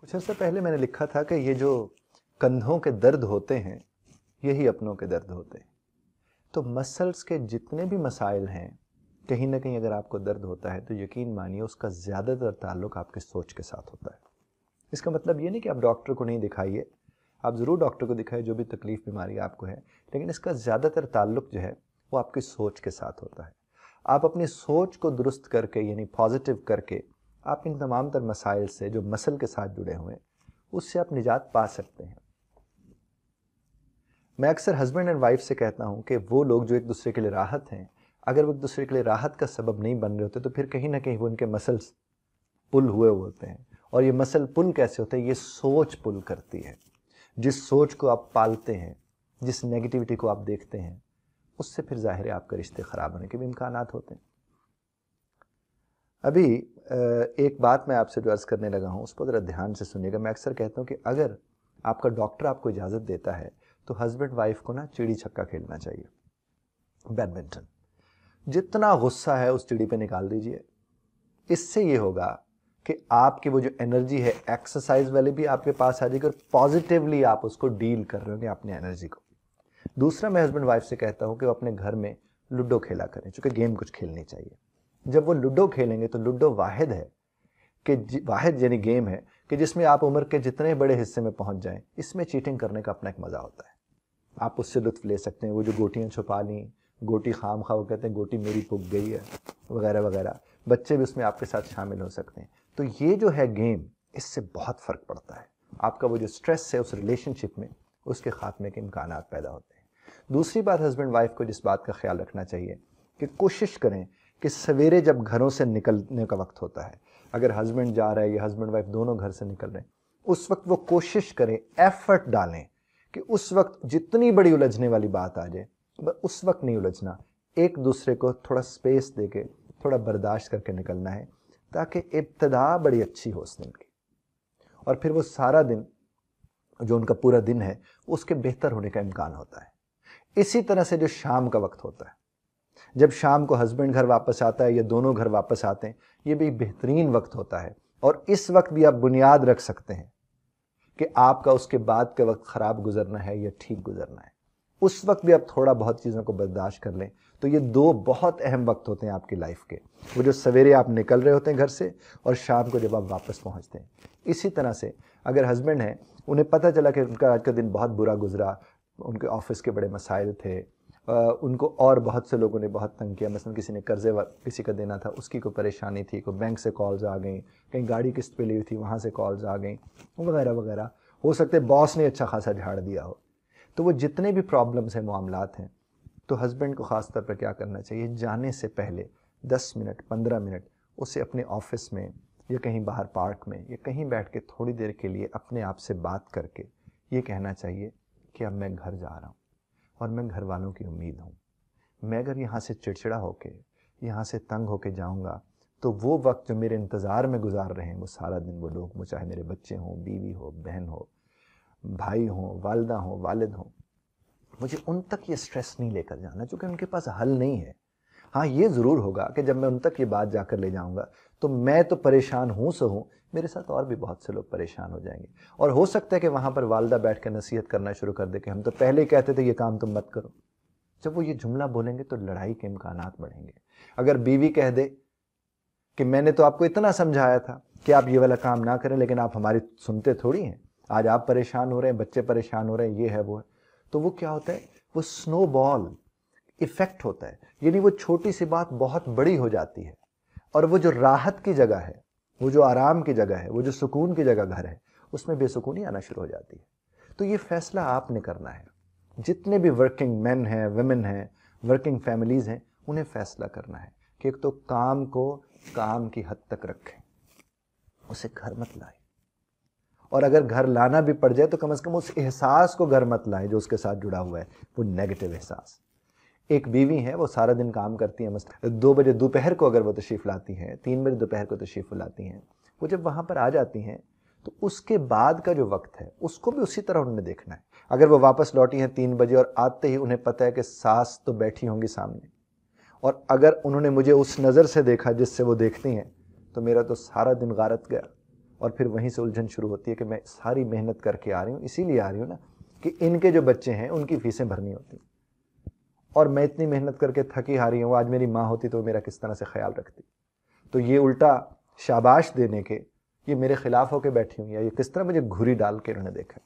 कुछ अर्से पहले मैंने लिखा था कि ये जो कंधों के दर्द होते हैं यही अपनों के दर्द होते हैं। तो मसल्स के जितने भी मसाइल हैं, कहीं ना कहीं अगर आपको दर्द होता है तो यकीन मानिए उसका ज़्यादातर ताल्लुक आपके सोच के साथ होता है। इसका मतलब ये नहीं कि आप डॉक्टर को नहीं दिखाइए, आप ज़रूर डॉक्टर को दिखाइए जो भी तकलीफ़ बीमारी आपको है, लेकिन इसका ज़्यादातर ताल्लुक जो है वो आपकी सोच के साथ होता है। आप अपनी सोच को दुरुस्त करके यानी पॉजिटिव करके आप इन तमाम तर मसाइल से जो मसल के साथ जुड़े हुए हैं उससे आप निजात पा सकते हैं। मैं अक्सर हस्बैंड एंड वाइफ से कहता हूं कि वो लोग जो एक दूसरे के लिए राहत हैं, अगर वो एक दूसरे के लिए राहत का सबब नहीं बन रहे होते तो फिर कहीं ना कहीं वो उनके मसल्स पुल हुए होते हैं। और ये मसल पुल कैसे होते हैं? ये सोच पुल करती है। जिस सोच को आप पालते हैं, जिस नेगेटिविटी को आप देखते हैं, उससे फिर ज़ाहिर है आपके रिश्ते ख़राब होने के भी इम्कानात होते हैं। अभी एक बात मैं आपसे जो अर्ज़ करने लगा हूँ उस पर ज़रा ध्यान से सुनिएगा। मैं अक्सर कहता हूँ कि अगर आपका डॉक्टर आपको इजाज़त देता है तो हस्बैंड वाइफ को ना चिड़ी छक्का खेलना चाहिए, बैडमिंटन। जितना गुस्सा है उस चिड़ी पे निकाल दीजिए। इससे ये होगा कि आपकी वो जो एनर्जी है एक्सरसाइज वाली भी आपके पास आ जाएगी और पॉजिटिवली आप उसको डील कर रहे होंगे अपनी एनर्जी को। दूसरा, मैं हस्बैंड वाइफ से कहता हूँ कि वो अपने घर में लूडो खेला करें, चूँकि गेम कुछ खेलनी चाहिए। जब वो लूडो खेलेंगे तो लूडो वाहिद है कि वाहिद यानी गेम है कि जिसमें आप उम्र के जितने बड़े हिस्से में पहुंच जाएं, इसमें चीटिंग करने का अपना एक मज़ा होता है। आप उससे लुत्फ ले सकते हैं। वो जो गोटियां छुपा ली, गोटी खाम खा, वो कहते हैं गोटी मेरी पुग गई है वगैरह वगैरह, बच्चे भी उसमें आपके साथ शामिल हो सकते हैं। तो ये जो है गेम, इससे बहुत फ़र्क पड़ता है। आपका वो जो स्ट्रेस है उस रिलेशनशिप में, उसके ख़ात्मे के इम्कानात पैदा होते हैं। दूसरी बात, हस्बैंड वाइफ को जिस बात का ख्याल रखना चाहिए कि कोशिश करें कि सवेरे जब घरों से निकलने का वक्त होता है, अगर हस्बैंड जा रहा है या हस्बैंड वाइफ दोनों घर से निकल रहे हैं, उस वक्त वो कोशिश करें, एफर्ट डालें कि उस वक्त जितनी बड़ी उलझने वाली बात आ जाए उस वक्त नहीं उलझना, एक दूसरे को थोड़ा स्पेस देके थोड़ा बर्दाश्त करके निकलना है, ताकि इब्तदा बड़ी अच्छी हो उस दिन की, और फिर वो सारा दिन जो उनका पूरा दिन है उसके बेहतर होने का इम्कान होता है। इसी तरह से जो शाम का वक्त होता है, जब शाम को हस्बैंड घर वापस आता है या दोनों घर वापस आते हैं, ये भी बेहतरीन वक्त होता है। और इस वक्त भी आप बुनियाद रख सकते हैं कि आपका उसके बाद का वक्त ख़राब गुजरना है या ठीक गुजरना है। उस वक्त भी आप थोड़ा बहुत चीज़ों को बर्दाश्त कर लें। तो ये दो बहुत अहम वक्त होते हैं आपकी लाइफ के, वो जो सवेरे आप निकल रहे होते हैं घर से और शाम को जब आप वापस पहुंचते हैं। इसी तरह से अगर हस्बैंड हैं, उन्हें पता चला कि उनका आज का दिन बहुत बुरा गुजरा, उनके ऑफिस के बड़े मसाइल थे, उनको और बहुत से लोगों ने बहुत तंग किया, मसलन किसी ने कर्जे किसी का देना था, उसकी कोई परेशानी थी, कोई बैंक से कॉल्स आ गई, कहीं गाड़ी किस्त पे ली हुई थी वहाँ से कॉल्स आ गई वगैरह वगैरह। हो सकता है बॉस ने अच्छा खासा झाड़ दिया हो। तो वो जितने भी प्रॉब्लम्स हैं, मामलात हैं, तो हस्बैंड को ख़ास तौर पर क्या करना चाहिए, जाने से पहले 10 मिनट 15 मिनट उसे अपने ऑफिस में या कहीं बाहर पार्क में या कहीं बैठ के थोड़ी देर के लिए अपने आप से बात करके ये कहना चाहिए कि अब मैं घर जा रहा हूँ और मैं घर वालों की उम्मीद हूँ। मैं अगर यहाँ से चिड़चिड़ा होके, यहाँ से तंग होके जाऊँगा तो वो वक्त जो मेरे इंतज़ार में गुजार रहे हैं वो सारा दिन वो लोग, वो चाहे मेरे बच्चे हों, बीवी हो, बहन हो, भाई हों, वालदा हों, वालिद हों, मुझे उन तक ये स्ट्रेस नहीं लेकर जाना, क्योंकि उनके पास हल नहीं है। हाँ, ये ज़रूर होगा कि जब मैं उन तक ये बात जाकर ले जाऊँगा तो मैं तो परेशान हूँ सो हूँ, मेरे साथ और भी बहुत से लोग परेशान हो जाएंगे। और हो सकता है कि वहाँ पर वालदा बैठ कर नसीहत करना शुरू कर दे कि हम तो पहले ही कहते थे ये काम तुम मत करो। जब वो ये जुमला बोलेंगे तो लड़ाई के इम्कानात बढ़ेंगे। अगर बीवी कह दे कि मैंने तो आपको इतना समझाया था कि आप ये वाला काम ना करें, लेकिन आप हमारी सुनते थोड़ी हैं, आज आप परेशान हो रहे हैं, बच्चे परेशान हो रहे हैं, ये है वो है, तो वो क्या होता है, वो स्नोबॉल इफेक्ट होता है। यानी वो छोटी सी बात बहुत बड़ी हो जाती है और वो जो राहत की जगह है, वो जो आराम की जगह है, वो जो सुकून की जगह घर है, उसमें बेसुकूनी आना शुरू हो जाती है। तो ये फैसला आपने करना है। जितने भी वर्किंग मैन हैं, वुमेन हैं, वर्किंग फैमिलीज हैं, उन्हें फैसला करना है कि एक तो काम को काम की हद तक रखें, उसे घर मत लाएं, और अगर घर लाना भी पड़ जाए तो कम से कम उस एहसास को घर मत लाएं जो उसके साथ जुड़ा हुआ है, वो नेगेटिव एहसास। एक बीवी है, वो सारा दिन काम करती है, मतलब 2 बजे दोपहर को अगर वो तशरीफ़ लाती हैं, 3 बजे दोपहर को तशरीफ़ लाती हैं, वो जब वहाँ पर आ जाती हैं तो उसके बाद का जो वक्त है उसको भी उसी तरह उन्हें देखना है। अगर वो वापस लौटी हैं 3 बजे और आते ही उन्हें पता है कि सास तो बैठी होंगी सामने, और अगर उन्होंने मुझे उस नज़र से देखा जिससे वो देखती हैं, तो मेरा तो सारा दिन गारत गया اور پھر وہیں سے الجھن شروع ہوتی ہے کہ میں ساری محنت کر کے آ رہی ہوں، اسی لیے آ رہی ہوں نا کہ ان کے جو بچے ہیں ان کی فیسیں بھرنی ہوتی ہیں، اور میں اتنی محنت کر کے تھکی ہاری ہوں، آج میری ماں ہوتی تو میرا کس طرح سے خیال رکھتی. تو یہ الٹا شاباش دینے کے یہ میرے خلاف ہو کے بیٹھی ہوں، یا یہ کس طرح مجھے گھری ڈال کے انہوں نے دیکھا.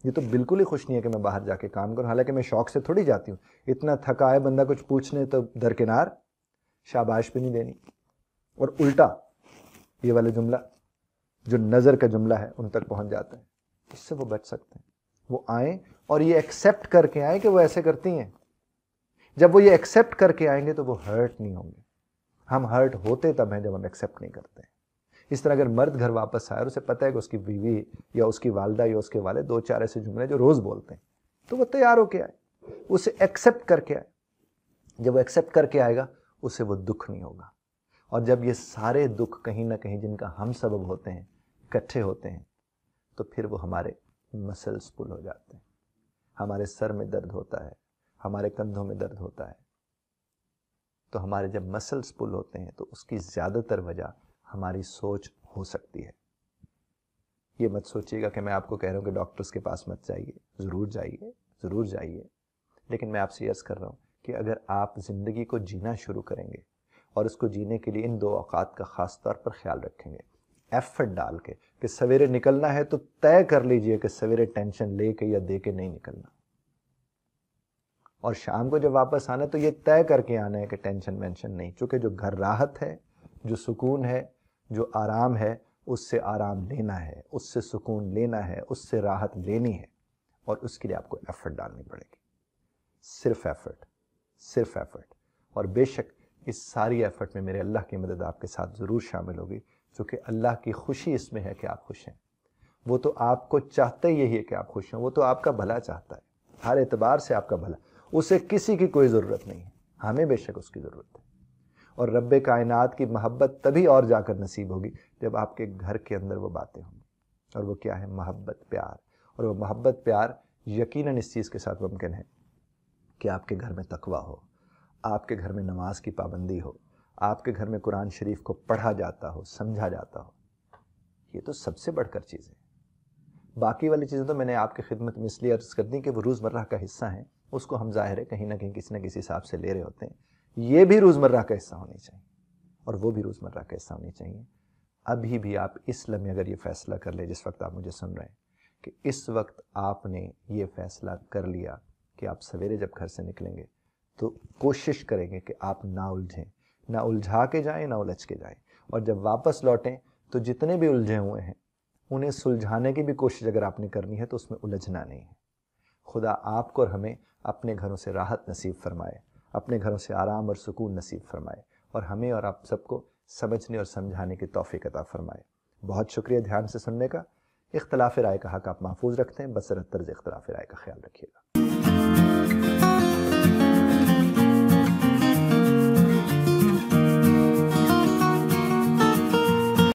یہ تو بالکل ہی خوش نہیں ہے کہ میں باہر جا کے کام کروں، حالانکہ میں شوق سے تھوڑی جاتی ہوں. اتنا تھکا ہے بندہ کچھ پوچھنے تو درکنار، شاباش بھی نہیں دینی. اور الٹا یہ والا جملہ جو نظر کا جملہ ہے ان تک پہنچ جاتا ہے. اس سے وہ بچ سکتے ہیں. وہ آئیں اور یہ ایکسیپٹ کر کے آئیں کہ وہ ایسے کرتی ہیں. جب وہ یہ ایکسیپٹ کر کے آئیں گے تو وہ ہرٹ نہیں ہوں گے. ہم ہرٹ ہوتے تب ہیں جب ہم ایکسیپٹ نہیں کرتے ہیں. اس طرح اگر مرد گھر واپس آئے اور اسے پتہ ہے کہ اس کی بیوی یا اس کی والدہ یا اس کے والد 2-4 ایسے جملے جو روز بولتے ہیں، تو وہ تیار ہو کے آئے، اسے ایکسیپٹ کر کے آئے. جب وہ ایکسیپٹ کر کے آئے گا اسے وہ دکھ نہیں ہوگا. اور جب یہ سارے دکھ کہیں نہ کہیں جن کا ہم سبب ہوتے ہیں اکٹھے ہوتے ہیں تو پھر وہ ہمارے مسلز پل ہو جاتے ہیں. ہمارے سر میں درد ہوتا ہے، ہمارے کندھوں میں درد ہوتا ہے. تو ہمارے جب مسلز پل ہوتے ہیں تو اس کی زیادہ تر وجہ ہماری سوچ ہو سکتی ہے. یہ مت سوچیے گا کہ میں آپ کو کہہ رہا ہوں کہ ڈاکٹرز کے پاس مت جائیے، ضرور جائیے، ضرور جائیے. لیکن میں آپ سے عرض کر رہا ہوں کہ اگر آپ زندگی کو جینا شروع کریں گے اور اس کو جینے کے لیے ان 2 اوقات کا خاص طور پر خیال رکھیں گے، ایفرٹ ڈال کے کہ سویرے نکلنا ہے تو طے کر لیجئے کہ سویرے ٹینشن لے کے یا دے کے نہیں نکلنا، اور شام کو جب واپس آنا تو یہ طے کر کے آنا ہے کہ ٹینشن وینشن نہیں. چونکہ جو گھر راحت ہے، جو سکون ہے، جو آرام ہے، اس سے آرام لینا ہے، اس سے سکون لینا ہے، اس سے راحت لینی ہے. اور اس کے لیے آپ کو ایفرٹ ڈالنی پڑے گی. صرف ایفرٹ، صرف ایفرٹ. اور بے شک اس ساری ایفرٹ میں میرے اللہ کی مدد آپ کے ساتھ ضرور شامل ہوگی، چونکہ اللہ کی خوشی اس میں ہے کہ آپ خوش ہیں. وہ تو آپ کو چاہتا ہی یہی ہے کہ آپ خوش ہیں. وہ تو آپ کا بھلا چاہتا ہے، ہر اعتبار سے آپ کا بھلا. اسے کسی کی کوئی ضرورت نہیں ہے، ہمیں بے شک اس کی ضرورت ہے. اور رب کائنات کی محبت تبھی اور جا کر نصیب ہوگی جب آپ کے گھر کے اندر وہ باتیں ہوں گی. اور وہ کیا ہے؟ محبت، پیار. اور وہ محبت پیار یقیناً اس چیز کے ساتھ ممکن ہے کہ آپ کے گھر میں تقویٰ ہو، آپ کے گھر میں نماز کی پابندی ہو، آپ کے گھر میں قرآن شریف کو پڑھا جاتا ہو، سمجھا جاتا ہو. یہ تو سب سے بڑھ کر چیزیں. باقی والی چیزیں تو میں نے آپ کی خدمت میں اس لیے عرض کر دی کہ وہ روزمرہ کا حصہ ہیں، اس کو ہم ظاہر ہے کہیں نہ کہیں کسی نہ کسی حساب سے لے رہے ہوتے ہیں. یہ بھی روزمرہ کا حصہ ہونی چاہیے، اور وہ بھی روزمرہ کا حصہ ہونی چاہیے. ابھی بھی آپ اس لمحے اگر یہ فیصلہ کر لیں جس وقت آپ مجھے سن رہے ہیں کہ اس وقت آپ نے یہ فیصلہ کر لیا کہ آپ سویرے جب گھر سے نکلیں گے تو کوشش کریں گے کہ آپ نہ الجھیں، نہ الجھا کے جائیں، نہ الجھ کے جائیں. اور جب واپس لوٹیں تو جتنے بھی الجھے ہوئے ہیں انہیں سلجھانے کی بھی کوشش اگر آپ نے کرنی ہے تو اس میں الجھنا نہیں ہے. خدا آپ کو اور ہمیں اپنے گھروں سے راحت نصیب فرمائے، اپنے گھروں سے آرام اور سکون نصیب فرمائے، اور ہمیں اور آپ سب کو سمجھنے اور سمجھانے کی توفیق عطا فرمائے. بہت شکریہ دھیان سے سننے کا. اختلاف رائے کا حق آپ محفوظ رکھتے ہیں، بصرت طرز اختلاف رائے کا خیال رکھیے گا.